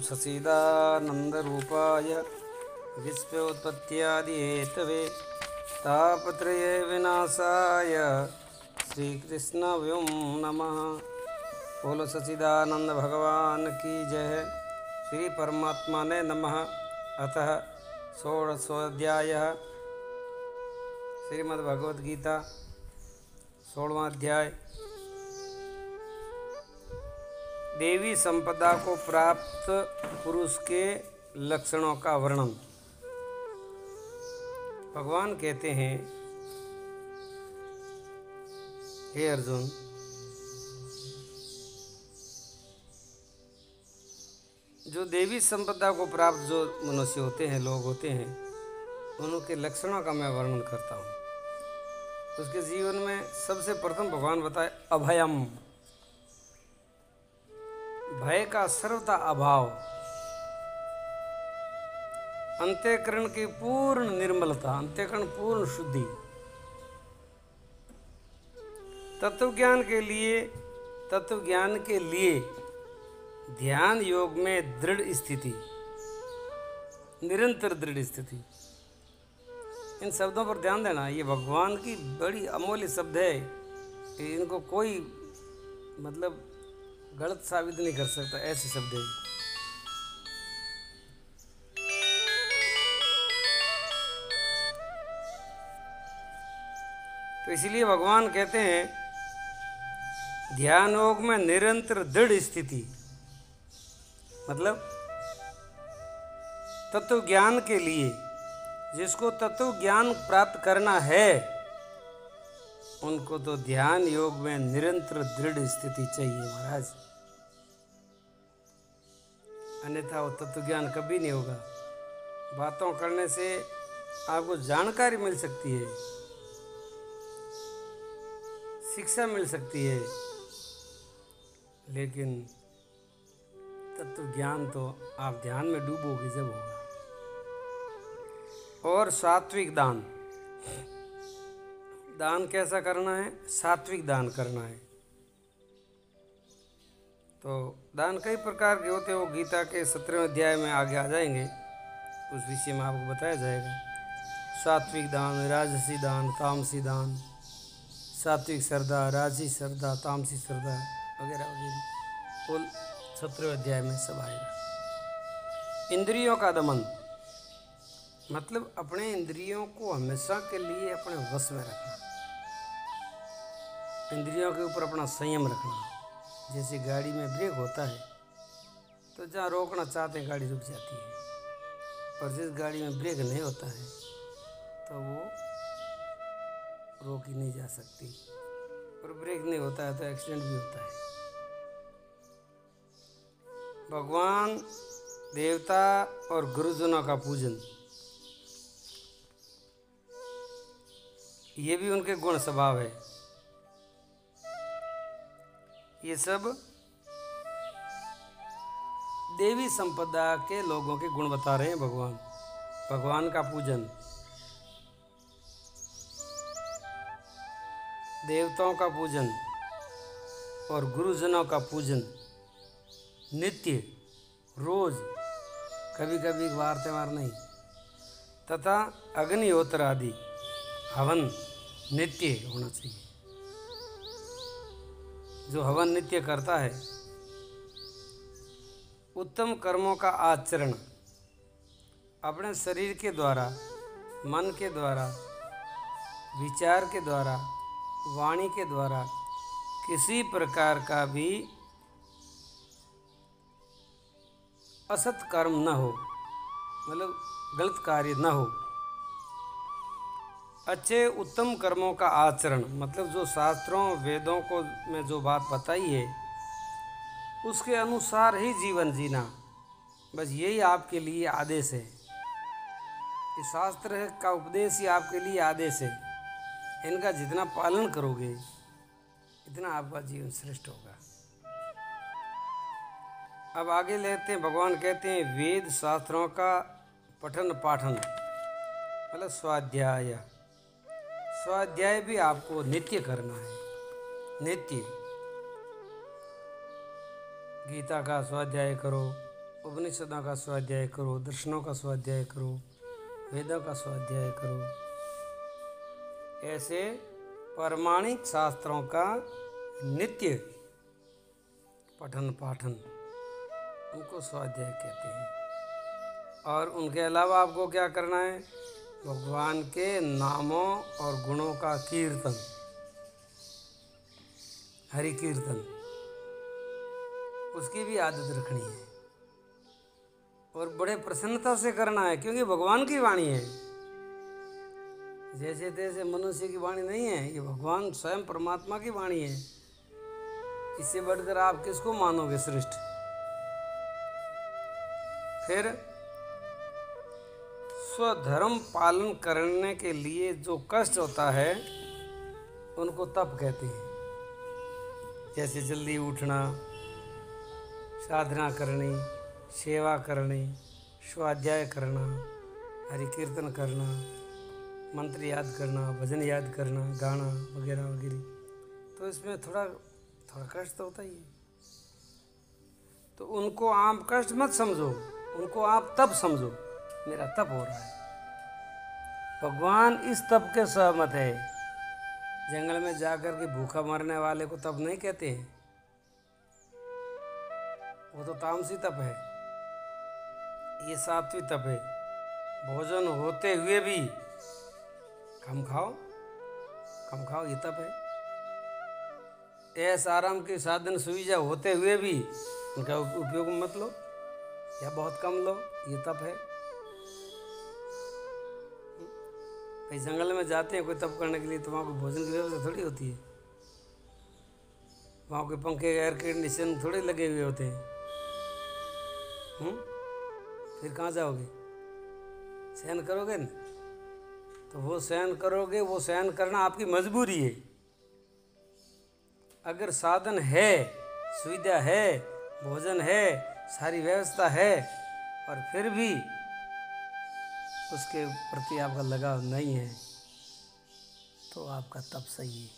सच्चिदानन्दरूपाय विश्वोत्पत्त्यादिहेतवे तापत्रये विनाशाय श्रीकृष्णाभ्युं नमः। बोलो सच्चिदानंद भगवान की जय। श्री परमात्मा ने नमः। अतः षोडशोऽध्यायः श्रीमद्भगवद्गीता 16वां अध्याय। देवी संपदा को प्राप्त पुरुष के लक्षणों का वर्णन। भगवान कहते हैं, हे अर्जुन, जो देवी संपदा को प्राप्त जो मनुष्य होते हैं, लोग होते हैं, उनके लक्षणों का मैं वर्णन करता हूँ। उसके जीवन में सबसे प्रथम भगवान बताए अभयम, भय का सर्वथा अभाव, अंतःकरण की पूर्ण निर्मलता, अंतःकरण पूर्ण शुद्धि, तत्वज्ञान के लिए ध्यान योग में दृढ़ स्थिति, निरंतर दृढ़ स्थिति। इन शब्दों पर ध्यान देना, ये भगवान की बड़ी अमूल्य शब्द है। इनको कोई मतलब गलत साबित नहीं कर सकता, ऐसे शब्द हैं। तो इसलिए भगवान कहते हैं ध्यान योग में निरंतर दृढ़ स्थिति, मतलब तत्व ज्ञान के लिए, जिसको तत्व ज्ञान प्राप्त करना है, उनको तो ध्यान योग में निरंतर दृढ़ स्थिति चाहिए महाराज, अन्यथा वो तत्व ज्ञान कभी नहीं होगा। बातों करने से आपको जानकारी मिल सकती है, शिक्षा मिल सकती है, लेकिन तत्व ज्ञान तो आप ध्यान में डूबोगे जब होगा। और सात्विक दान, दान कैसा करना है? सात्विक दान करना है। तो दान कई प्रकार के होते हैं, वो गीता के 17वें अध्याय में आगे आ जाएंगे, उस विषय में आपको बताया जाएगा। सात्विक दान, राजसी दान, तामसी दान, सात्विक श्रद्धा, राजसी श्रद्धा, तामसी श्रद्धा वगैरह वगैरह, कुल 17वें अध्याय में सब आएगा। इंद्रियों का दमन, मतलब अपने इंद्रियों को हमेशा के लिए अपने वश में रखना, इंद्रियों के ऊपर अपना संयम रखना। जैसे गाड़ी में ब्रेक होता है तो जहाँ रोकना चाहते हैं गाड़ी रुक जाती है, और जिस गाड़ी में ब्रेक नहीं होता है तो वो रोकी नहीं जा सकती, और ब्रेक नहीं होता है तो एक्सीडेंट भी होता है। भगवान, देवता और गुरुजनों का पूजन, ये भी उनके गुण स्वभाव है। ये सब देवी संपदा के लोगों के गुण बता रहे हैं भगवान। भगवान का पूजन, देवताओं का पूजन और गुरुजनों का पूजन, नित्य, रोज, कभी कभी वार त्योहार नहीं, तथा अग्निहोत्र आदि हवन नित्य होना चाहिए। जो हवन नित्य करता है, उत्तम कर्मों का आचरण, अपने शरीर के द्वारा, मन के द्वारा, विचार के द्वारा, वाणी के द्वारा किसी प्रकार का भी असत कर्म न हो, मतलब गलत कार्य न हो। अच्छे उत्तम कर्मों का आचरण, मतलब जो शास्त्रों वेदों को में जो बात बताई है उसके अनुसार ही जीवन जीना, बस यही आपके लिए आदेश है। इस शास्त्र का उपदेश ही आपके लिए आदेश है। इनका जितना पालन करोगे इतना आपका जीवन श्रेष्ठ होगा। अब आगे लेते हैं, भगवान कहते हैं वेद शास्त्रों का पठन पाठन, मतलब स्वाध्याय। स्वाध्याय भी आपको नित्य करना है, नित्य। गीता का स्वाध्याय करो, उपनिषदों का स्वाध्याय करो, दर्शनों का स्वाध्याय करो, वेदों का स्वाध्याय करो। ऐसे प्रामाणिक शास्त्रों का नित्य पठन पाठन उनको स्वाध्याय कहते हैं। और उनके अलावा आपको क्या करना है? भगवान के नामों और गुणों का कीर्तन, हरि कीर्तन, उसकी भी आदत रखनी है और बड़े प्रसन्नता से करना है, क्योंकि भगवान की वाणी है। जैसे तैसे मनुष्य की वाणी नहीं है, ये भगवान स्वयं परमात्मा की वाणी है। इससे बढ़कर आप किसको मानोगे श्रेष्ठ? फिर स्वधर्म पालन करने के लिए जो कष्ट होता है उनको तप कहते हैं। जैसे जल्दी उठना, साधना करनी, सेवा करनी, स्वाध्याय करना, हरि कीर्तन करना, मंत्र याद करना, भजन याद करना, गाना वगैरह वगैरह, तो इसमें थोड़ा कष्ट तो होता ही है। तो उनको आप कष्ट मत समझो, उनको आप तप समझो। मेरा तप हो रहा है, भगवान इस तप के सहमत है। जंगल में जाकर के भूखा मरने वाले को तप नहीं कहते हैं, वो तो तामसी तप है। ये सात्विक तप है। भोजन होते हुए भी कम खाओ, ये तप है। ऐसा आराम के साधन सुविधा होते हुए भी उनका उपयोग मत लो या बहुत कम लो, ये तप है। भाई जंगल में जाते हैं कोई तप करने के लिए, तो वहाँ कोई भोजन की व्यवस्था थोड़ी होती है, वहाँ कोई पंखे एयर कंडीशन थोड़े लगे हुए होते हैं। फिर कहाँ जाओगे? सहन करोगे न? तो वो सहन करोगे, वो सहन करना आपकी मजबूरी है। अगर साधन है, सुविधा है, भोजन है, सारी व्यवस्था है, और फिर भी उसके प्रति आपका लगाव नहीं है, तो आपका तप सही है,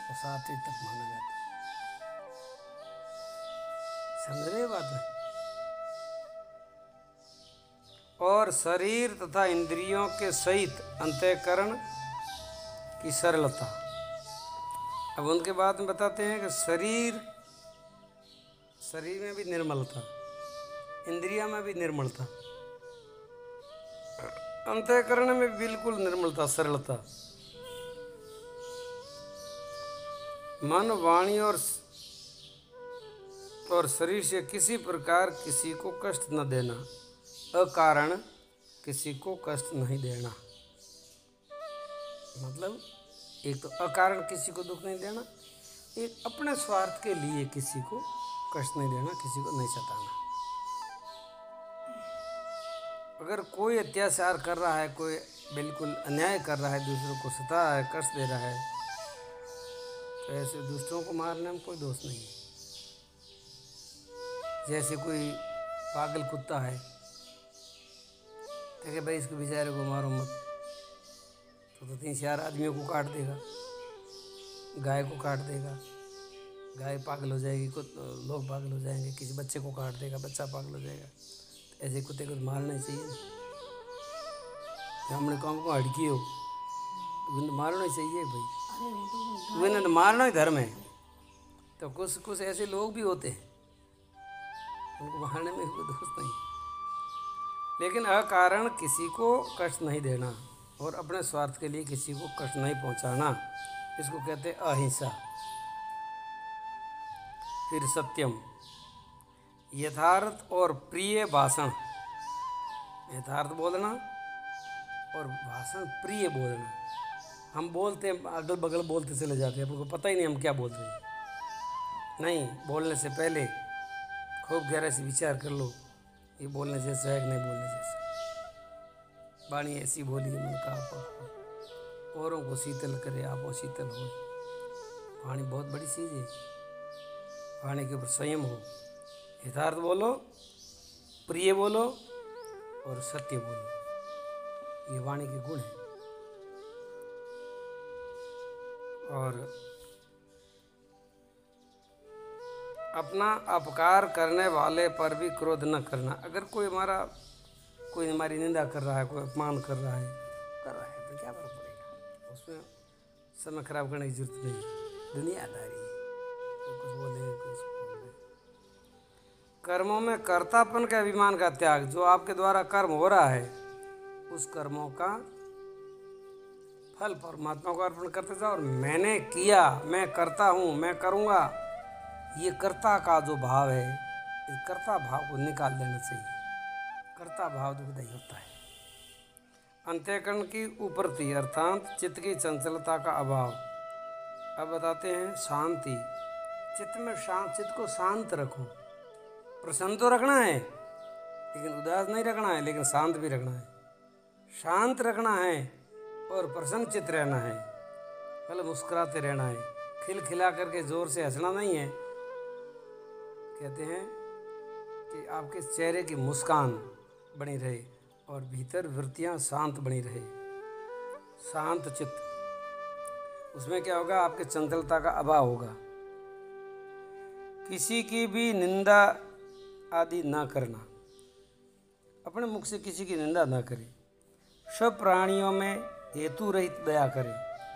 वो सात्विक तप माना जाता है। समझ रहे बात है? और शरीर तथा इंद्रियों के सहित अंतःकरण की सरलता। अब उनके बाद में बताते हैं कि शरीर में भी निर्मलता, इंद्रिया में भी निर्मलता, अंतःकरण में भी बिल्कुल निर्मलता, सरलता। मन, वाणी और शरीर से किसी प्रकार किसी को कष्ट न देना, अकारण किसी को कष्ट नहीं देना। मतलब एक तो अकारण किसी को दुख नहीं देना, एक अपने स्वार्थ के लिए किसी को कष्ट नहीं देना, किसी को नहीं सताना। अगर कोई अत्याचार कर रहा है, कोई बिल्कुल अन्याय कर रहा है, दूसरों को सता रहा है, कष्ट दे रहा है, तो ऐसे दुष्टों को मारने में कोई दोष नहीं है। जैसे कोई पागल कुत्ता है, तो भाई इसको बेचारे को मारो मत, तो 3-4 आदमियों को काट देगा, गाय को काट देगा, गाय पागल हो जाएगी, लोग पागल हो जाएंगे, किसी बच्चे को काट देगा, बच्चा पागल हो जाएगा। तो ऐसे कुत्ते को मारना चाहिए। हमने काम को हड़की हो तो मारना चाहिए भाई, उन्हें तो मारना ही धर्म है। तो कुछ ऐसे लोग भी होते हैं, उनको मारने में कोई दोष नहीं, लेकिन अकारण किसी को कष्ट नहीं देना और अपने स्वार्थ के लिए किसी को कष्ट नहीं पहुंचाना, इसको कहते हैं अहिंसा। फिर सत्यम, यथार्थ और प्रिय भाषण, यथार्थ बोलना और भाषण प्रिय बोलना। हम बोलते हैं, अगल बगल बोलते चले जाते हैं, आपको पता ही नहीं हम क्या बोल रहे हैं। नहीं, बोलने से पहले खूब गहरे से विचार कर लो, ये बोलने जैसा है कि नहीं बोलने जैसा। वाणी ऐसी बोली मन का औरों को शीतल करे, आपो शीतल हो। वाणी बहुत बड़ी चीज़ है, वाणी के ऊपर संयम हो, यथार्थ बोलो, प्रिय बोलो और सत्य बोलो, ये वाणी के गुण हैं। और अपना अपकार करने वाले पर भी क्रोध न करना। अगर कोई हमारी निंदा कर रहा है, कोई अपमान कर रहा है तो क्या फर्क पड़ेगा, उसमें समय खराब करने की जरूरत नहीं। दुनियादारी है, कोई कुछ बोलेंगे, कुछ बोल रहे। कर्मों में कर्तापन के अभिमान का त्याग। जो आपके द्वारा कर्म हो रहा है उस कर्मों का फल परमात्मा को अर्पण करते जाओ। और मैंने किया, मैं करता हूँ, मैं करूँगा, ये कर्ता का जो भाव है, इस कर्ता भाव को निकाल देना चाहिए। कर्ता भाव दुखदायी होता है। अंत्यकरण की उपरति अर्थात चित्त की चंचलता का अभाव। अब बताते हैं शांति। चित्त को शांत रखो। प्रसन्न तो रखना है लेकिन उदास नहीं रखना है, लेकिन शांत भी रखना है। शांत रखना है और प्रसन्न चित्त रहना है, मतलब मुस्कुराते रहना है। खिलखिला करके जोर से हंसना नहीं है। कहते हैं कि आपके चेहरे की मुस्कान बनी रहे और भीतर वृत्तियां शांत बनी रहे। शांत चित्त, उसमें क्या होगा, आपके चंचलता का अभाव होगा। किसी की भी निंदा आदि ना करना, अपने मुख से किसी की निंदा ना करें। सब प्राणियों में हेतु रहित दया करें,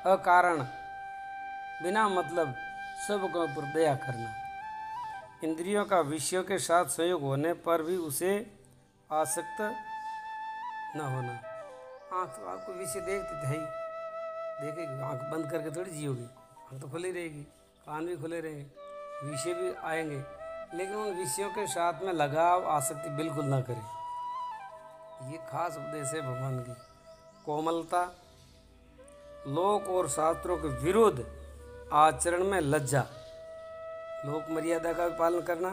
अकारण बिना मतलब सबके ऊपर दया करना। इंद्रियों का विषयों के साथ संयोग होने पर भी उसे आसक्त न होना। आँख तो आपको विषय देखती है, देखेगी, आँख बंद करके थोड़ी जियोगी, आँख तो खुली रहेगी, कान भी खुले रहेंगे, विषय भी आएंगे, लेकिन उन विषयों के साथ में लगाव आसक्ति बिल्कुल ना करें। ये खास उपदेश है भगवान की। कोमलता, लोक और शास्त्रों के विरुद्ध आचरण में लज्जा। लोक मर्यादा का भी पालन करना,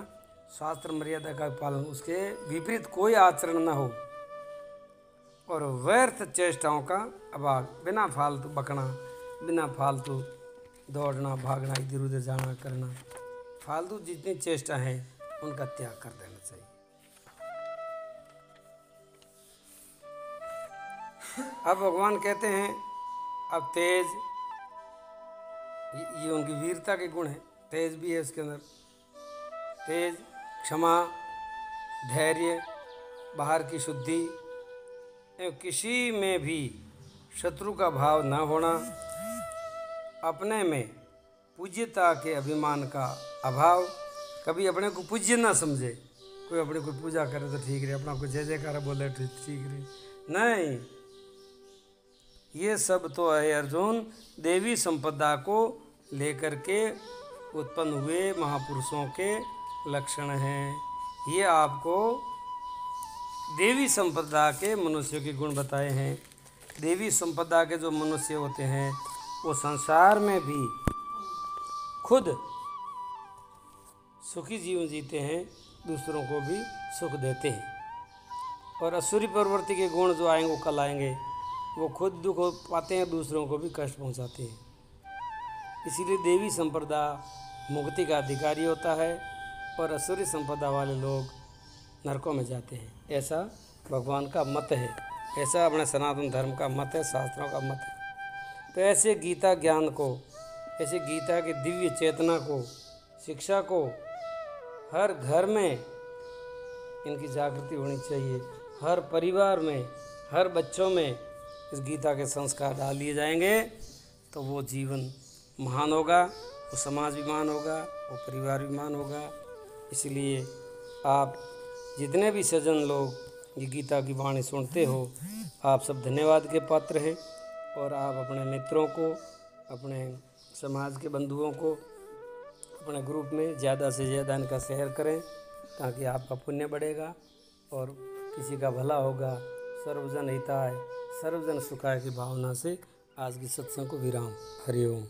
शास्त्र मर्यादा का भी पालन, उसके विपरीत कोई आचरण न हो। और व्यर्थ चेष्टाओं का अभाव, बिना फालतू बकना, बिना फालतू दौड़ना, भागना, इधर उधर जाना करना, फालतू जितनी चेष्टा है उनका त्याग कर देना चाहिए। अब भगवान कहते हैं, अब तेज, ये उनकी वीरता के गुण है। तेज भी है इसके अंदर, तेज, क्षमा, धैर्य, बाहर की शुद्धि, किसी में भी शत्रु का भाव न होना, अपने में पूज्यता के अभिमान का अभाव, कभी अपने को पूज्य ना समझे। कोई अपने को पूजा करे तो ठीक रहे, अपना कोई जय जयकार बोले तो ठीक रहे, नहीं। ये सब तो है अर्जुन देवी संपदा को लेकर के उत्पन्न हुए महापुरुषों के लक्षण हैं। ये आपको देवी संपदा के मनुष्यों के गुण बताए हैं। देवी संपदा के जो मनुष्य होते हैं वो संसार में भी खुद सुखी जीवन जीते हैं, दूसरों को भी सुख देते हैं। और असुरी प्रवृत्ति के गुण जो आएंगे वो कल आएंगे, वो खुद दुख पाते हैं, दूसरों को भी कष्ट पहुंचाते हैं। इसीलिए देवी संपदा मुक्ति का अधिकारी होता है और असुरी संपदा वाले लोग नरकों में जाते हैं। ऐसा भगवान का मत है, ऐसा अपने सनातन धर्म का मत है, शास्त्रों का मत है। तो ऐसे गीता ज्ञान को, ऐसे गीता की दिव्य चेतना को, शिक्षा को हर घर में इनकी जागृति होनी चाहिए। हर परिवार में, हर बच्चों में इस गीता के संस्कार डाल दिए जाएंगे तो वो जीवन महान होगा, वो समाज भी महान होगा, वो परिवार भी महान होगा। इसलिए आप जितने भी सज्जन लोग ये गीता की वाणी सुनते हो, आप सब धन्यवाद के पात्र हैं। और आप अपने मित्रों को, अपने समाज के बंधुओं को अपने ग्रुप में ज़्यादा से ज़्यादा इनका शेयर करें, ताकि आपका पुण्य बढ़ेगा और किसी का भला होगा। सर्वजन हिताय सर्वजन सुखाय की भावना से आज की सत्संग को विराम। हरि ओम।